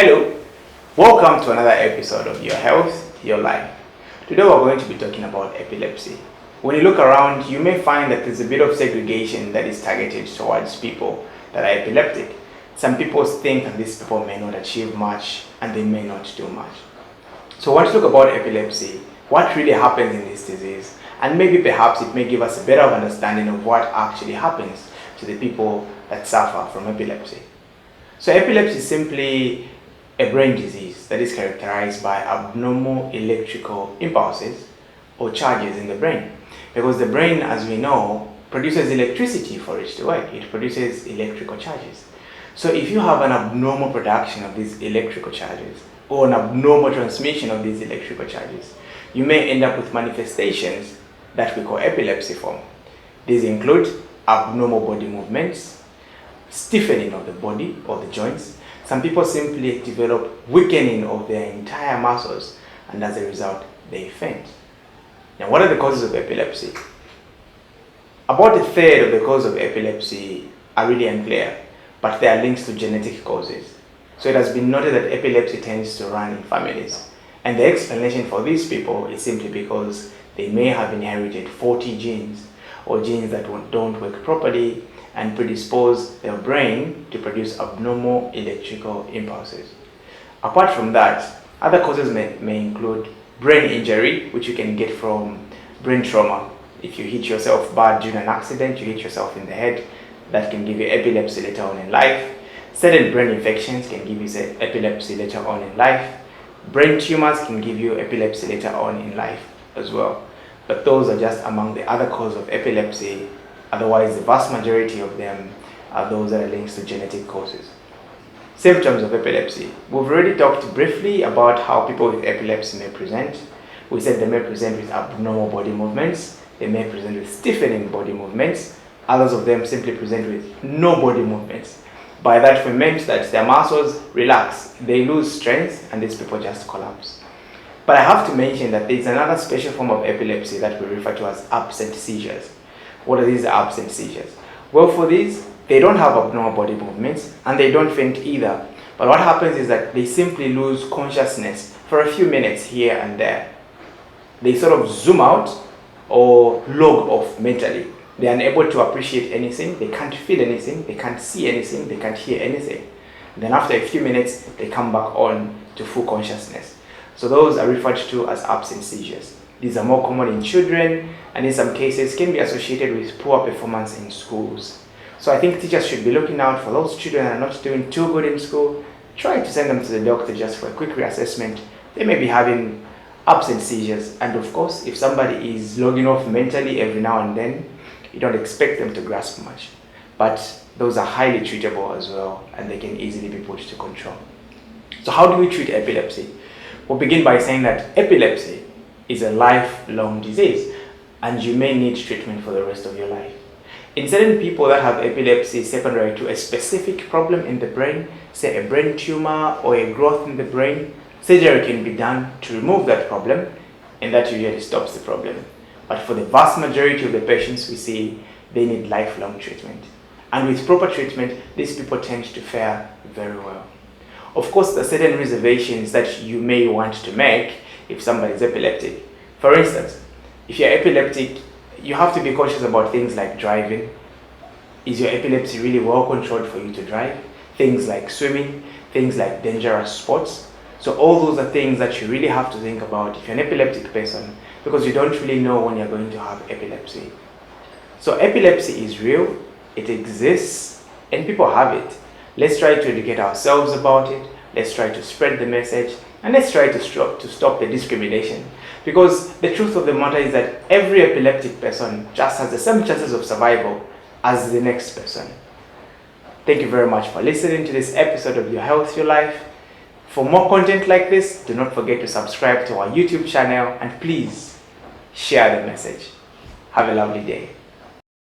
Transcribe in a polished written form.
Hello, welcome to another episode of Your Health, Your Life. Today we're going to be talking about epilepsy. When you look around, you may find that there's a bit of segregation that is targeted towards people that are epileptic. Some people think that these people may not achieve much and they may not do much. So I want to talk about epilepsy, what really happens in this disease, and maybe perhaps it may give us a better understanding of what actually happens to the people that suffer from epilepsy. So epilepsy is simply a brain disease that is characterized by abnormal electrical impulses or charges in the brain. Because the brain, as we know, produces electricity for it to work. It produces electrical charges. So if you have an abnormal production of these electrical charges or an abnormal transmission of these electrical charges, you may end up with manifestations that we call epilepsy form. These include abnormal body movements, stiffening of the body or the joints. Some people simply develop weakening of their entire muscles, and as a result, they faint. Now, what are the causes of epilepsy? About a third of the causes of epilepsy are really unclear, but there are links to genetic causes. So it has been noted that epilepsy tends to run in families. And the explanation for these people is simply because they may have inherited 40 genes or genes that don't work properly and predispose their brain to produce abnormal electrical impulses. Apart from that, other causes may include brain injury, which you can get from brain trauma. If you hit yourself bad during an accident, you hit yourself in the head, that can give you epilepsy later on in life. Certain brain infections can give you epilepsy later on in life. Brain tumors can give you epilepsy later on in life as well. But those are just among the other causes of epilepsy. Otherwise, the vast majority of them are those that are linked to genetic causes. Symptoms of epilepsy. We've already talked briefly about how people with epilepsy may present. We said they may present with abnormal body movements. They may present with stiffening body movements. Others of them simply present with no body movements. By that we meant that their muscles relax, they lose strength, and these people just collapse. But I have to mention that there is another special form of epilepsy that we refer to as absent seizures. What are these absent seizures? Well, for these, they don't have abnormal body movements and they don't faint either. But what happens is that they simply lose consciousness for a few minutes here and there. They sort of zoom out or log off mentally. They are unable to appreciate anything, they can't feel anything, they can't see anything, they can't hear anything. Then after a few minutes, they come back on to full consciousness. So those are referred to as absent seizures. These are more common in children and in some cases can be associated with poor performance in schools. So I think teachers should be looking out for those children that are not doing too good in school. Try to send them to the doctor just for a quick reassessment. They may be having absent seizures, and of course if somebody is logging off mentally every now and then, you don't expect them to grasp much. But those are highly treatable as well and they can easily be put to control. So how do we treat epilepsy? We'll begin by saying that epilepsy is a lifelong disease and you may need treatment for the rest of your life. In certain people that have epilepsy secondary to a specific problem in the brain, say a brain tumor or a growth in the brain, surgery can be done to remove that problem, and that usually stops the problem. But for the vast majority of the patients we see, they need lifelong treatment. And with proper treatment, these people tend to fare very well. Of course, there are certain reservations that you may want to make if somebody is epileptic. For instance, if you're epileptic, you have to be cautious about things like driving. Is your epilepsy really well controlled for you to drive? Things like swimming, things like dangerous sports. So all those are things that you really have to think about if you're an epileptic person, because you don't really know when you're going to have epilepsy. So epilepsy is real, it exists, and people have it. Let's try to educate ourselves about it. Let's try to spread the message, and let's try to stop the discrimination. Because the truth of the matter is that every epileptic person just has the same chances of survival as the next person. Thank you very much for listening to this episode of Your Health, Your Life. For more content like this, do not forget to subscribe to our YouTube channel and please share the message. Have a lovely day.